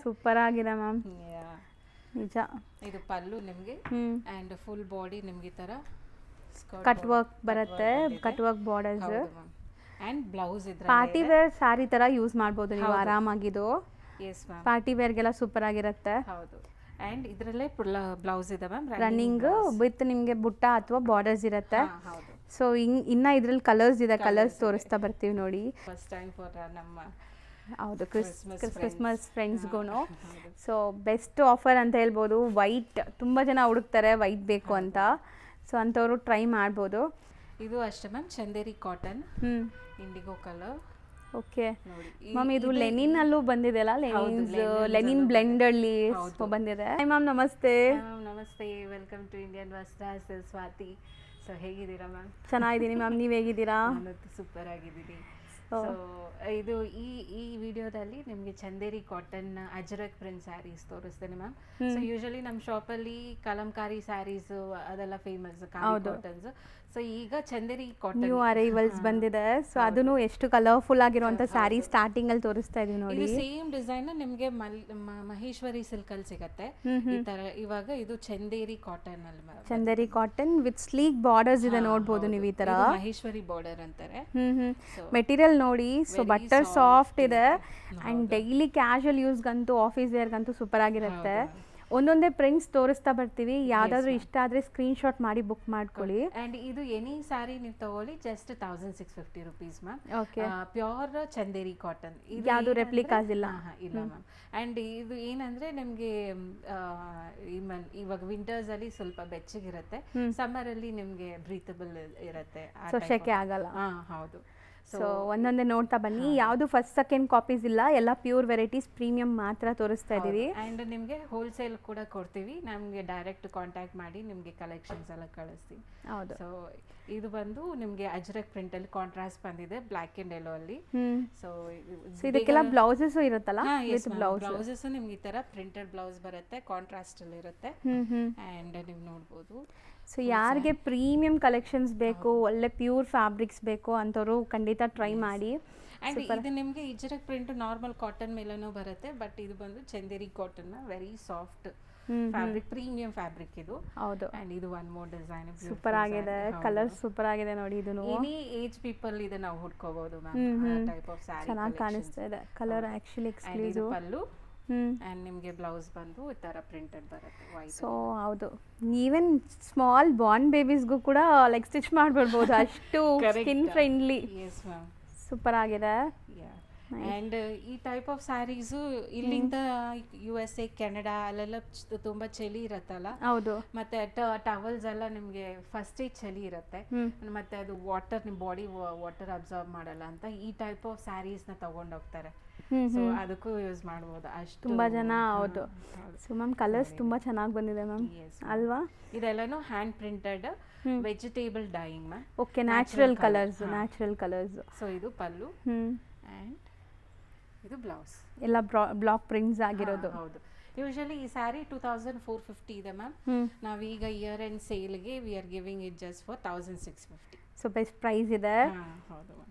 Super ಆಗಿದೆ ma'am, ನಿಜ. ಇದು ಪಲ್ಲು ನಿಮಗೆ ಅಂಡ್ ಫುಲ್ ಬಾಡಿ ನಿಮಗೆ ಈ ತರ ಕಟ್ ವರ್ಕ್ ಬರುತ್ತೆ, cut work borders and blouse ಇದ್ರೆ ಪಾರ್ಟಿ ವೇರ್ ಸ್ಯಾರಿ ತರ ಯೂಸ್ ಮಾಡ್ಬೋದು ನೀವು ಆರಾಮಾಗಿದು. ಎಸ್ ಮ್ಯಾಮ್, ಪಾರ್ಟಿ ವೇರ್ಗೆಲ್ಲ ಸೂಪರ್ ಆಗಿರುತ್ತೆ. ಹೌದು. ಅಂಡ್ ಇದರಲ್ಲೇ ಬ್ಲೌಸ್ ಇದೆ ಮ್ಯಾಮ್, ರನ್ನಿಂಗ್ ವಿತ್ ನಿಮಗೆ ಬುಟ್ಟ ಅಥವಾ ಬಾರ್ಡರ್ಸ್ ಇರುತ್ತೆ. ಹೌದು. ಸೊ ಇನ್ನ ಇದ್ರಲ್ಲಿ ಕಲರ್ಸ್ ಇದೆ, ಕಲರ್ಸ್ ತೋರಿಸ್ತಾ ಬರ್ತೀವಿ ನೋಡಿ. ಫಸ್ಟ್ ಟೈಮ್ ಫಾರ್ ನಮ್ಮ ಹೌದು ಕ್ರಿಸ್ಮಸ್ ಫ್ರೆಂಡ್ಸ್ಗೂ. ಸೊ ಬೆಸ್ಟ್ ಆಫರ್ ಅಂತ ಹೇಳ್ಬೋದು. ವೈಟ್ ತುಂಬ ಜನ ಹುಡುಕ್ತಾರೆ ವೈಟ್ ಬೇಕು ಅಂತ, ಸೊ ಅಂಥವ್ರು ಟ್ರೈ ಮಾಡ್ಬೋದು. ಇದು ಅಷ್ಟೇ ma'am, Chanderi cotton, IndiGo colour. Okay ma'am, ಇದು ಲೆನಿನ್ ಅಲ್ಲೂ ಬಂದಿದೆ ಅಲ್ಲ, ಲೆನಿನ್ ಬ್ಲೆಂಡ್ ಅಲ್ಲಿ ಬಂದಿದೆ. ಮ್ಯಾಮ್ ನಮಸ್ತೆ. ನಮಸ್ತೆ, welcome to Indian Vastras, Swathi. So ಹೇಗಿದ್ದೀರಾ ಮ್ಯಾಮ್? ಚೆನ್ನಾಗಿದ್ದೀನಿ ಮ್ಯಾಮ್, ನೀವು ಹೇಗಿದ್ದೀರಾ? ಸೂಪರ್ ಆಗಿದ್ದೀನಿ. ಸೊ ಇದು ಈ ವಿಡಿಯೋದಲ್ಲಿ ನಿಮಗೆ ಚಂದೇರಿ ಕಾಟನ್ ಅಜ್ರಕ್ ಪ್ರಿಂಟ್ ಸ್ಯಾರೀಸ್ ತೋರಿಸ್ತೇನೆ ಮ್ಯಾಮ್. ಸೊ ಯೂಶಲಿ ನಮ್ಮ ಶಾಪಲ್ಲಿ ಕಲಂಕಾರಿ ಸ್ಯಾರೀಸ್ ಅದೆಲ್ಲ ಫೇಮಸ್, ಕಾಟನ್ಸ್. ಸೊ ಈಗ ಚಂದೇರಿ ಕಾಟನ್ ನ್ಯೂ ಅರೈವಲ್ಸ್ ಬಂದಿದೆ. ಸೊ ಅದನ್ನು ಎಷ್ಟು ಕಲರ್ಫುಲ್ ಆಗಿರುವಂತ ಸ್ಯಾರಿ ಸ್ಟಾರ್ಟಿಂಗ್ ಅಲ್ಲಿ ತೋರಿಸ್ತಾ ಇದೀವಿ ನೋಡಿ. ಸೇಮ್ ಡಿಸೈನ್ ನಿಮಗೆ ಮಹೇಶ್ವರಿ ಸಿಲ್ಕ್ ಅಲ್ಲಿ ಸಿಗುತ್ತೆ ಈ ತರ. ಇವಾಗ ಇದು ಚಂದೇರಿ ಕಾಟನ್ ಅಲ್ಲಿ, Chanderi cotton with sleek borders ಇದೆ, ನೋಡಬಹುದು ನೀವು ಈ ತರ. ಮಹೇಶ್ವರಿ ಬಾರ್ಡರ್ ಅಂತಾರೆ. ಮೆಟೀರಿಯಲ್ ನೋಡಿ, ಸೊ ಬಟರ್ ಸಾಫ್ಟ್ ಇದೆ ಅಂಡ್ ಡೈಲಿ ಕ್ಯಾಶುವಲ್ ಯೂಸ್ಗಂತೂ, ಆಫೀಸ್ ವೇರ್ಗಂತೂ ಸೂಪರ್ ಆಗಿರುತ್ತೆ. ಒಂದೊಂದೇ ಪ್ರಿಂಟ್ಸ್ ತೋರಿಸ್ತಾ ಬರ್ತೀವಿ, ಯಾವ್ದಾದ್ರು ಇಷ್ಟ ಆದ್ರೆ ಸ್ಕ್ರೀನ್ ಶಾಟ್ ಮಾಡಿ ಬುಕ್ ಮಾಡ್ಕೊಳ್ಳಿ. ಅಂಡ್ ಇದು ಎನಿ ಸಾರಿ ನೀವು ತಗೊಳ್ಳಿ just 1650 rupees ma'am. Okay, pure Chanderi cotton, ಯಾವುದು ರೆಪ್ಲಿಕಾಸ್ ಇಲ್ಲ. ಇಲ್ಲ ಮ್ಯಾಮ್. ಅಂಡ್ ಇದು ಏನಂದ್ರೆ ನಿಮ್ಗೆ ಇವಾಗ ವಿಂಟರ್ಸ್ ಅಲ್ಲಿ ಸ್ವಲ್ಪ ಬೆಚ್ಚಗಿರುತ್ತೆ, ಸಮ್ಮರ್ ಅಲ್ಲಿ ನಿಮ್ಗೆ ಬ್ರೀತಬಲ್ ಇರುತ್ತೆ, ಸೆಕೆ ಆಗಲ್ಲ. ಹೌದು. ಸೊ ಒಂದೊಂದೇ ನೋಡ್ತಾ ಬನ್ನಿ. ಯಾವುದು ಫಸ್ಟ್ ಸೆಕೆಂಡ್ ಕಾಪೀಸ್ ಇಲ್ಲ, ಎಲ್ಲ ಪ್ಯೂರ್ ವೆರೈಟೀಸ್, ಪ್ರೀಮಿಯಂ ಮಾತ್ರ ತೋರಿಸ್ತಾ ಇದೀವಿ. ಅಂಡ್ ನಿಮಗೆ ಹೋಲ್ಸೇಲ್ ಕೂಡ ಕೊಡ್ತೀವಿ, ನಮಗೆ ಡೈರೆಕ್ಟ್ ಕಾಂಟ್ಯಾಕ್ಟ್ ಮಾಡಿ ನಿಮಗೆ ಕಲೆಕ್ಷನ್ಸ್ ಎಲ್ಲ ಕಳಿಸ್ತೀವಿ. ಹೌದು. ಸೊ ಇದು ಬಂದು ನಿಮಗೆ ಅಜ್ರಕ್ ಪ್ರಿಂಟ್ ಅಲ್ಲಿ ಕಾಂಟ್ರಾಸ್ಟ್ ಬಂದಿದೆ, ಬ್ಲಾಕ್ ಅಂಡ್ ಯೆಲ್ಲೋ ಅಲ್ಲಿ. ಸೊ ಇದಕ್ಕೆಲ್ಲ ಬ್ಲೌಸಸ್ ಇರುತ್ತಲ್ಲ, ಬ್ಲೌಸಸ್ ನಿಮ್ಗೆ ಈ ತರ ಪ್ರಿಂಟೆಡ್ ಬ್ಲೌಸ್ ಬರುತ್ತೆ, ಕಾಂಟ್ರಾಸ್ಟ್ ಅಲ್ಲಿ ಇರುತ್ತೆ. ಅಂಡ್ ನೀವು ನೋಡ್ಬೋದು. ಸೊ ಯಾರಿಗೆ ಪ್ರೀಮಿಯಂ ಕಲೆಕ್ಷನ್ಸ್ ಬೇಕು, ಒಳ್ಳೆ ಪ್ಯೂರ್ ಫ್ಯಾಬ್ರಿಕ್ಸ್ ಬೇಕು ಅಂತವರು ಖಂಡಿತ ಟ್ರೈ ಮಾಡಿ. ಅಂಡ್ ಇದು ನಿಮಗೆ ಅಜ್ರಕ್ ಪ್ರಿಂಟ್ ನಾರ್ಮಲ್ ಕಾಟನ್ ಮೇಲೇನೂ ಬರುತ್ತೆ, ಬಟ್ ಇದು ಬಂದು Chanderi cotton very soft fabric, premium fabric ಇದು. ಹೌದು. ಅಂಡ್ ಇದು ಒನ್ ಮೋರ್ ಡಿಸೈನ್ ಸೂಪರ್ ಆಗಿದೆ, ಕಲರ್ ಸೂಪರ್ ಆಗಿದೆ ನೋಡಿ. ಇದು ಎನಿ ಏಜ್ ಪೀಪಲ್ ಇದೆ ನಾವು ಹುಡ್ಕೋಬಹುದು ಮ್ಯಾಮ್, ಟೈಪ್ ಆಫ್ ಸ್ಯಾರಿ ಚೆನ್ನಾಗಿ ಕಾಣಿಸ್ತಾ ಇದೆ. Colour actually exclusive. Pallu and ನಿಮಗೆ ಬ್ಲೌಸ್ ಬಂದು ಈ ತರ ಪ್ರಿಂಟೆಡ್ ಬರುತ್ತೆ, ವೈಟ್. ಸೊ ಹೌದು, ಈವನ್ ಸ್ಮಾಲ್ ಬಾರ್ನ್ ಬೇಬೀಸ್ಗೂ ಕೂಡ ಲೈಕ್ ಸ್ಟಿಚ್ ಮಾಡ್ಬಿಡ್ಬೋದು, ಅಷ್ಟು skin friendly. S ma'am, super ಆಗಿದೆ. ಅಂಡ್ ಈ ಟೈಪ್ ಆಫ್ ಸ್ಯಾರೀಸು ಇಲ್ಲಿಂದ USA, ಕೆನಡಾ ಅಲ್ಲೆಲ್ಲ ತುಂಬಾ ಚಳಿ ಇರತ್ತಲ್ಲ. ಹೌದು. ಮತ್ತೆ ಟವಲ್ಸ್ ಎಲ್ಲ ನಿಮ್ಗೆ ಫಸ್ಟ್ ಚಳಿ ಇರುತ್ತೆ, ಮತ್ತೆ ಅದು ವಾಟರ್ ನಿಮ್ ಬಾಡಿ ವಾಟರ್ ಅಬ್ಸಾರ್ಬ್ ಮಾಡಲ್ಲ ಅಂತ ಈ ಟೈಪ್ ಆಫ್ ಸ್ಯಾರೀಸ್ ನ ತಗೊಂಡ್ ಹೋಗ್ತಾರೆ. ಸೊ ಅದಕ್ಕೂ ಯೂಸ್ ಮಾಡಬಹುದು ಅಷ್ಟು ತುಂಬಾ ಜನ. ಹೌದು. ಸೊ ಮ್ಯಾಮ್ ಕಲರ್ಸ್ ತುಂಬಾ ಚೆನ್ನಾಗಿ ಬಂದಿದೆ ಮ್ಯಾಮ್, ಅಲ್ವಾ? ಇದೆಲ್ಲನೂ hand printed vegetable dyeing ma'am. Okay, natural colours, natural colours. So ಇದು ಪಲ್ಲು ಅಂಡ್ ಇದು ಬ್ಲೌಸ್, ಎಲ್ಲ ಬ್ಲಾಕ್ ಪ್ರಿಂಟ್ಸ್ ಆಗಿರೋದು. ಹೌದು. ಯೂಶಲಿ ಈ ಸ್ಯಾರಿ 2450 ಇದೆ ಮ್ಯಾಮ್. ನಾವೀಗ ಇಯರ್ ಎಂಡ್ ಸೇಲ್ಗೆ we are giving it just for 1650. So best price ಇದೆ. ಹೌದು ಮ್ಯಾಮ್.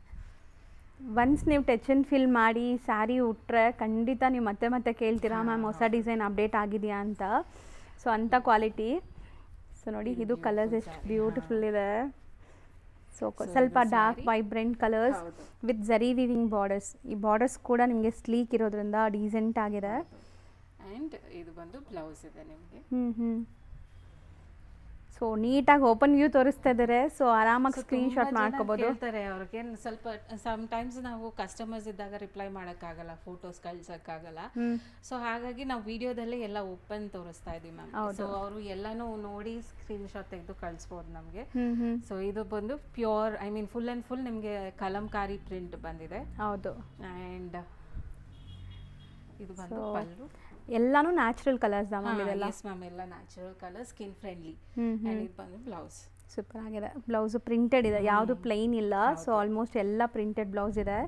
ಒನ್ಸ್ ನೀವು ಟಚ್ ಅಂಡ್ ಫೀಲ್ ಮಾಡಿ ಸ್ಯಾರಿ ಉಟ್ರೆ ಖಂಡಿತ ನೀವು ಮತ್ತೆ ಮತ್ತೆ ಕೇಳ್ತೀರಾ ಮ್ಯಾಮ್ ಹೊಸ ಡಿಸೈನ್ ಅಪ್ಡೇಟ್ ಆಗಿದೆಯಾ ಅಂತ. ಸೊ ಅಂಥ ಕ್ವಾಲಿಟಿ. ಸೊ ನೋಡಿ, ಇದು ಕಲರ್ಸ್ ಎಷ್ಟು ಬ್ಯೂಟಿಫುಲ್ ಇದೆ. ಸೊ ಸ್ವಲ್ಪ ಡಾರ್ಕ್ ವೈಬ್ರೆಂಟ್ ಕಲರ್ಸ್ ವಿತ್ ಜರಿ ವಿವಿಂಗ್ ಬಾರ್ಡರ್ಸ್. ಈ ಬಾರ್ಡರ್ಸ್ ಕೂಡ ನಿಮಗೆ ಸ್ಲೀಕ್ ಇರೋದ್ರಿಂದ ಡೀಸೆಂಟ್ ಆಗಿದೆ. ಅಂಡ್ ಇದು ಬಂದು ಬ್ಲೌಸ್ ಇದೆ ನಿಮಗೆ. ಸೊ ನೀಟಾಗಿ ಓಪನ್ ವ್ಯೂ ತೋರಿಸ್ತಾ ಇದ್ದಾರೆ. ಸೊ ಆರಾಮಾಗಿ ಸ್ಕ್ರೀನ್ ಶಾಟ್ ಮಾಡ್ಕೋಬಹುದು. ಅವ್ರಿಗೆ ಸ್ವಲ್ಪ ಸಮ್ ಟೈಮ್ಸ್ ನಾವು ಕಸ್ಟಮರ್ಸ್ ಇದ್ದಾಗ ರಿಪ್ಲೈ ಮಾಡೋಕ್ಕಾಗಲ್ಲ, ಫೋಟೋಸ್ ಕಳ್ಸೋಕ್ಕಾಗಲ್ಲ. ಸೊ ಹಾಗಾಗಿ ನಾವು ವಿಡಿಯೋದಲ್ಲೇ ಎಲ್ಲ ಓಪನ್ ತೋರಿಸ್ತಾ ಇದೀವಿ ಮ್ಯಾಮ್. ಸೊ ಅವರು ಎಲ್ಲಾನು ನೋಡಿ ಸ್ಕ್ರೀನ್ ಶಾಟ್ ತೆಗೆದು ಕಳಿಸ್ಬೋದು ನಮಗೆ. ಸೊ ಇದು ಬಂದು pure, I mean full and full ನಿಮಗೆ ಕಲಂಕಾರಿ ಪ್ರಿಂಟ್ ಬಂದಿದೆ. ಹೌದು. ಅಂಡ್ ಇದು ಬಂದು ಪಲ್ಲು. ಎಲ್ಲಾನು ನ್ಯಾಚುರಲ್ ಕಲರ್ಸ್ ಮ್ಯಾಮ್ ಇದೆಲ್ಲ. ಎಸ್ ಮ್ಯಾಮ್, ಎಲ್ಲ natural colour, skin friendly. And ಇದು ಬಂದು ಬ್ಲೌಸ್. ಸೂಪರ್ ಆಗಿದೆ. ಬ್ಲೌಸ್ ಪ್ರಿಂಟೆಡ್ ಇದೆ, ಯಾವುದು ಪ್ಲೈನ್ ಇಲ್ಲ. ಸೊ ಆಲ್ಮೋಸ್ಟ್ ಎಲ್ಲ ಪ್ರಿಂಟೆಡ್ ಬ್ಲೌಸ್ ಇದೆ.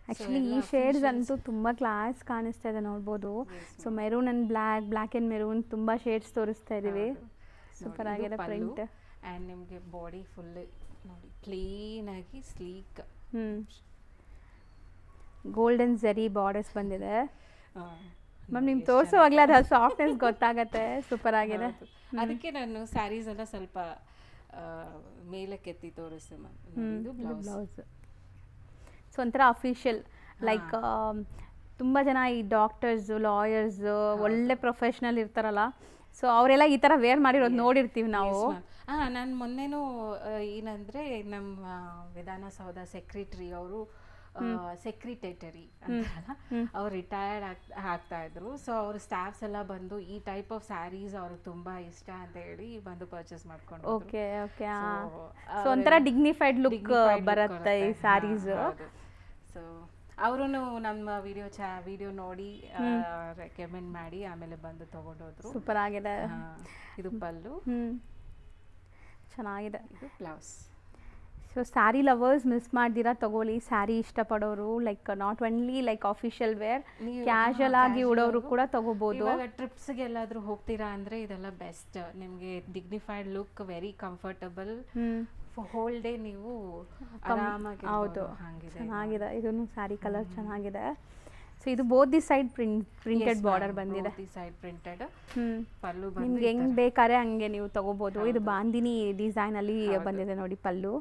ಆ್ಯಕ್ಚುಲಿ ಈ ಶೇಡ್ಸ್ ಅಂತೂ ತುಂಬ ಕ್ಲಾಸ್ ಕಾಣಿಸ್ತಾ ಇದೆ, ನೋಡ್ಬೋದು. So maroon and black and maroon ತುಂಬ ಶೇಡ್ಸ್ ತೋರಿಸ್ತಾ ಇದ್ದೀವಿ. ಸೂಪರ್ ಆಗಿದೆ ಪ್ರಿಂಟ್. ಆ್ಯಂಡ್ ನಿಮಗೆ ಬಾಡಿ ಫುಲ್ ನೋಡಿ ಕ್ಲೀನ್ ಆಗಿ ಸ್ಲೀಕ್. ಗೋಲ್ಡನ್ ಜರಿ ಬಾರ್ಡರ್ಸ್ ಬಂದಿದೆ. ಮ್ಯಾಮ್ ನಿಮ್ಗೆ ತೋರಿಸೋವಾಗಲೇ ಅದು ಸಾಫ್ಟ್ನೆಸ್ ಗೊತ್ತಾಗತ್ತೆ. ಸೂಪರ್ ಆಗಿದೆ. ಅದಕ್ಕೆ ನಾನು ಸ್ಯಾರೀಸ್ ಎಲ್ಲ ಸ್ವಲ್ಪ ಮೇಲಕ್ಕೆತ್ತಿ ತೋರಿಸ್ತೆ ಮ್ಯಾಮ್. ಇದು ಬ್ಲೌಸ್. ಸೊ ಒಂಥರ ಅಫಿಷಿಯಲ್ ಲೈಕ್ ತುಂಬ ಜನ ಈ ಡಾಕ್ಟರ್ಸು ಲಾಯರ್ಸು ಒಳ್ಳೆ ಪ್ರೊಫೆಷ್ನಲ್ ಇರ್ತಾರಲ್ಲ, ಸೊ ಅವರೆಲ್ಲ ಈ ಥರ ವೇರ್ ಮಾಡಿರೋದು ನೋಡಿರ್ತೀವಿ ನಾವು. ನಾನು ಮೊನ್ನೆನೂ ಏನಂದರೆ ನಮ್ಮ ವಿಧಾನಸೌಧ ಸೆಕ್ರೆಟರಿ ಅವರು ಸೆಕ್ರಿಟೇಟರಿ ಅಂತಾರಲ್ಲ, ಅವ್ರು ರಿಟೈರ್ಡ್ ಆಗ್ತಾ ಇದ್ರು. ಸೊ ಅವ್ರ ಸ್ಟಾಫ್ಸ್ ಎಲ್ಲ ಬಂದು ಈ ಟೈಪ್ ಆಫ್ ಸ್ಯಾರೀಸ್ ಅವ್ರಿಗೆ ತುಂಬಾ ಇಷ್ಟ ಅಂತ ಹೇಳಿ ಬಂದು ಪರ್ಚೇಸ್ ಮಾಡ್ಕೊಂಡು. Okay okay. ಸೊ ಒಂಥರ ಡಿಗ್ನಿಫೈಡ್ ಲುಕ್ ಬರುತ್ತೆ ಈ ಸ್ಯಾರೀಸ್. ಸೊ ಅವರು ನಮ್ಮ ವಿಡಿಯೋ ನೋಡಿ ರೆಕಮೆಂಡ್ ಮಾಡಿ ಆಮೇಲೆ ಬಂದು ತಗೊಂಡೋದ್ರು. ಸೂಪರ್ ಆಗಿದೆ. ಇದು ಪಲ್ಲು, ಚೆನ್ನಾಗಿದೆ. ಇದು blouse. So sari lovers miss ಮಾಡ್ದಿರಾ ತಗೊಳ್ಳಿ. ಸ್ಯಾರಿ ಇಷ್ಟಪಡೋರು like not only like official wear, casual ಆಗಿ ಉಡೋರು ಕೂಡ ತಗೋಬಹುದು. ಇವಾಗ ಟ್ರಿಪ್ಸ್ಗೆ ಎಲ್ಲಾದ್ರೂ ಹೋಗ್ತೀರಾ ಅಂದ್ರೆ ಇದೆಲ್ಲ ಬೆಸ್ಟ್. ನಿಮಗೆ dignified look, very comfortable, whole day ನೀವು ಆರಾಮಾಗಿ. ಹೌದು, ಚೆನ್ನಾಗಿದೆ. ಇದನ್ನು ಸ್ಯಾರಿ ಕಲರ್ ಚೆನ್ನಾಗಿದೆ. ಸೊ ಇದು both the side printed border ಬಂದಿದೆ. ಸೈಡ್ ಪ್ರಿಂಟೆಡ್ ಪಲ್ಲು ನಿಮ್ಗೆ ಹೆಂಗ್ ಬೇಕಾರೆ ಹಂಗೆ ನೀವು ತಗೋಬಹುದು. ಇದು ಬಾಂದಿನಿ ಡಿಸೈನ್ ಅಲ್ಲಿ ಬಂದಿದೆ ನೋಡಿ ಪಲ್ಲು.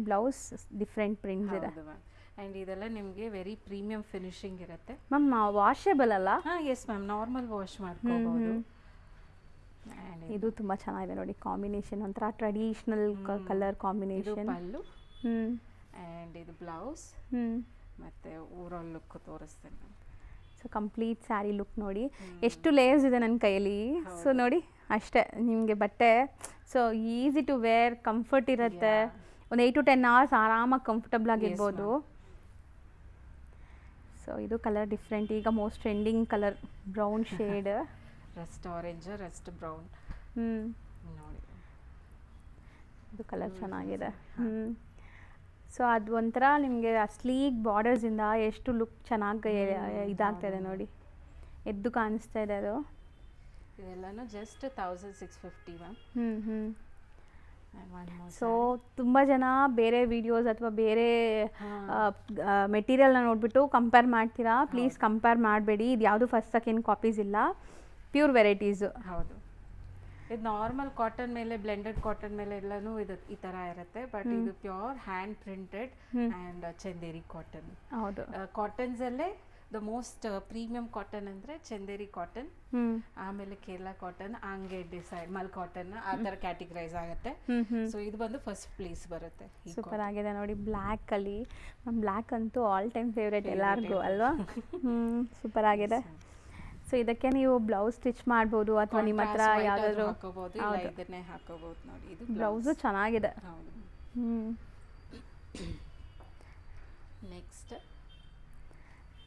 ಬ್ಲೌಸ್ ಡಿಫ್ರೆಂಟ್ ಪ್ರಿಂಟ್ಸ್ ಇದೆ. ಆ್ಯಂಡ್ ಇದೆಲ್ಲ ನಿಮಗೆ ವೆರಿ ಪ್ರೀಮಿಯಂ ಫಿನಿಶಿಂಗ್ ಇರುತ್ತೆ ಮ್ಯಾಮ್. ವಾಷೇಬಲ್ ಅಲ್ಲ? ಎಸ್ ಮ್ಯಾಮ್, ನಾರ್ಮಲ್ ವಾಶ್ ಮಾಡ್ಕೋಬಹುದು. ಇದು ತುಂಬಾ ಚೆನ್ನಾಗಿದೆ ನೋಡಿ ಕಾಂಬಿನೇಷನ್, ಒಂಥರ traditional colour combination. Pallu and ಇದು ಬ್ಲೌಸ್ ಮತ್ತೆ ಓವರಾಲ್ ಲುಕ್ ತೋರಿಸ್ತೇನೆ. ಸೊ ಕಂಪ್ಲೀಟ್ ಸ್ಯಾರಿ ಲುಕ್ ನೋಡಿ ಎಷ್ಟು ಲೇಯರ್ಸ್ ಇದೆ ನನ್ನ ಕೈಯಲ್ಲಿ. ಸೊ ನೋಡಿ ಅಷ್ಟೇ ನಿಮಗೆ ಬಟ್ಟೆ. So easy to wear, comfort ಇರುತ್ತೆ. ಒಂದು 8 to 10 hours ಆರಾಮಾಗಿ ಕಂಫರ್ಟಬಲ್ ಆಗಿರ್ಬೋದು. ಸೊ ಇದು ಕಲರ್ ಡಿಫ್ರೆಂಟ್, ಈಗ most trending colour brown shade. Rust orange, rust brown. ನೋಡಿ ಇದು ಕಲರ್ ಚೆನ್ನಾಗಿದೆ. ಸೊ ಅದು ಒಂಥರ ನಿಮಗೆ ಸ್ಲೀಕ್ ಬಾರ್ಡರ್ಸಿಂದ ಎಷ್ಟು ಲುಕ್ ಚೆನ್ನಾಗಿ ಇದಾಗ್ತಾ ಇದೆ ನೋಡಿ, ಎದ್ದು ಕಾಣಿಸ್ತಾ ಇದೆ ಅದು. ಇದೆಲ್ಲನೂ ಜಸ್ಟ್ 1650 ಮ್ಯಾಮ್. ಸೊ ತುಂಬ ಜನ ಬೇರೆ ವಿಡಿಯೋಸ್ ಅಥವಾ ಬೇರೆ ಮೆಟೀರಿಯಲ್ನ ನೋಡಿಬಿಟ್ಟು ಕಂಪೇರ್ ಮಾಡ್ತೀರಾ. ಪ್ಲೀಸ್ ಕಂಪೇರ್ ಮಾಡಬೇಡಿ. ಇದು ಯಾವುದು ಫಸ್ಟ್ ಸೆಕೆಂಡ್ ಕಾಪೀಸ್ ಇಲ್ಲ, ಪ್ಯೂರ್ ವೆರೈಟೀಸು. ಹೌದು, ಇದು ನಾರ್ಮಲ್ ಕಾಟನ್ ಮೇಲೆ, ಬ್ಲೆಂಡೆಡ್ ಕಾಟನ್ ಮೇಲೆ ಎಲ್ಲನೂ ಇದು ಈ ಥರ ಇರುತ್ತೆ. ಬಟ್ ಇದು pure hand printed and Chanderi cotton. ಹೌದು, ಕಾಟನ್ಸಲ್ಲೇ ದ ಮೋಸ್ಟ್ ಪ್ರೀಮಿಯಂ ಕಾಟನ್ ಅಂದರೆ ಚಂದೇರಿ ಕಾಟನ್, ಆಮೇಲೆ ಕೇರಳ ಕಾಟನ್, ಹಂಗೆ ಡಿಸೈಡ್ ಮಲ್ ಕಾಟನ್, ಆ ಥರ ಕ್ಯಾಟಗರೈಸ್ ಆಗುತ್ತೆ. ಸೊ ಇದು ಬಂದು ಫಸ್ಟ್ ಪ್ಲೇಸ್ ಬರುತ್ತೆ. ಸೂಪರ್ ಆಗಿದೆ ನೋಡಿ ಬ್ಲ್ಯಾಕ್ ಅಲ್ಲಿ. ಬ್ಲ್ಯಾಕ್ ಅಂತೂ ಆಲ್ ಟೈಮ್ ಫೇವ್ರೇಟ್ ಎಲ್ಲರಿಗೂ ಅಲ್ವಾ. ಸೂಪರ್ ಆಗಿದೆ. ಸೊ ಇದಕ್ಕೆ ನೀವು ಬ್ಲೌಸ್ ಸ್ಟಿಚ್ ಮಾಡ್ಬೋದು ಅಥವಾ ನಿಮ್ಮ ಹತ್ರ ಯಾವ್ದಾದ್ರು ಹಾಕೋಬಹುದು, ಇದನ್ನೇ ಹಾಕೋಬಹುದು. ನೋಡಿ ಇದು ಬ್ಲೌಸು ಚೆನ್ನಾಗಿದೆ. ನೆಕ್ಸ್ಟ್